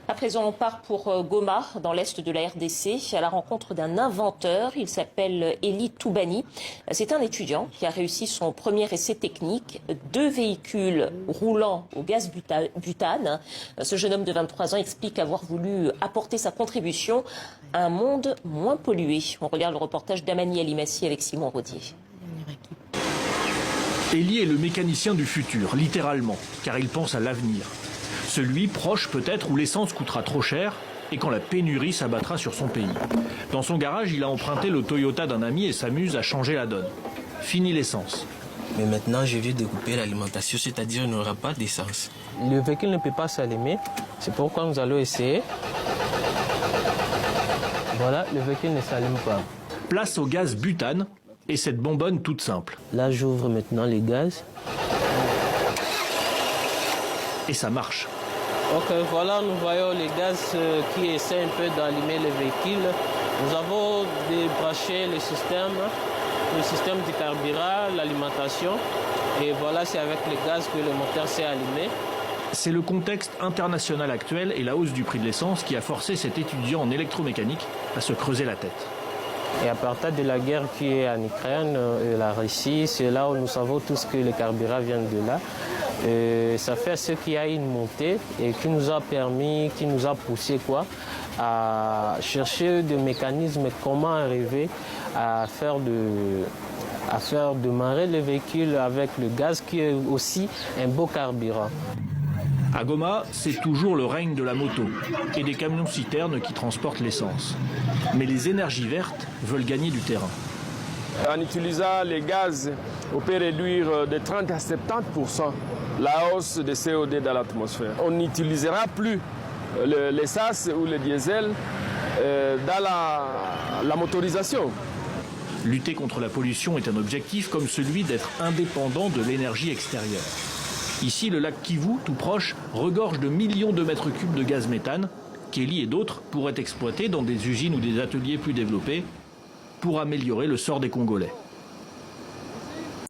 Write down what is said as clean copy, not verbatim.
À présent, on part pour Goma, dans l'est de la RDC, à la rencontre d'un inventeur. Il s'appelle Eli Toubani. C'est un étudiant qui a réussi son premier essai technique. 2 véhicules roulant au gaz butane. Ce jeune homme de 23 ans explique avoir voulu apporter sa contribution à un monde moins pollué. On regarde le reportage d'Amani Alimassi avec Simon Rodier. Eli est le mécanicien du futur, littéralement, car il pense à l'avenir. Celui proche peut-être où l'essence coûtera trop cher et quand la pénurie s'abattra sur son pays. Dans son garage, il a emprunté le Toyota d'un ami et s'amuse à changer la donne. Fini l'essence. Mais maintenant, je vais découper l'alimentation, c'est-à-dire qu'il n'y aura pas d'essence. Le véhicule ne peut pas s'allumer, c'est pourquoi nous allons essayer. Voilà, le véhicule ne s'allume pas. Place au gaz butane et cette bonbonne toute simple. Là, j'ouvre maintenant les gaz. Et ça marche. Ok, voilà, nous voyons les gaz qui essaient un peu d'allumer le véhicule. Nous avons débranché le système du carburant, l'alimentation. Et voilà, c'est avec le gaz que le moteur s'est allumé. C'est le contexte international actuel et la hausse du prix de l'essence qui a forcé cet étudiant en électromécanique à se creuser la tête. Et à partir de la guerre qui est en Ukraine et la Russie, c'est là où nous savons tous que le carburant vient de là. Et ça fait à ce qu'il y a une montée et qui nous a permis, qui nous a poussé à chercher des mécanismes, comment arriver à faire démarrer le véhicule avec le gaz qui est aussi un beau carburant. À Goma, c'est toujours le règne de la moto et des camions-citernes qui transportent l'essence. Mais les énergies vertes veulent gagner du terrain. En utilisant les gaz, on peut réduire de 30 à 70% la hausse de CO2 dans l'atmosphère. On n'utilisera plus l'essence ou le diesel dans la motorisation. Lutter contre la pollution est un objectif comme celui d'être indépendant de l'énergie extérieure. Ici, le lac Kivu, tout proche, regorge de millions de mètres cubes de gaz méthane qu'Eli et d'autres pourraient exploiter dans des usines ou des ateliers plus développés pour améliorer le sort des Congolais.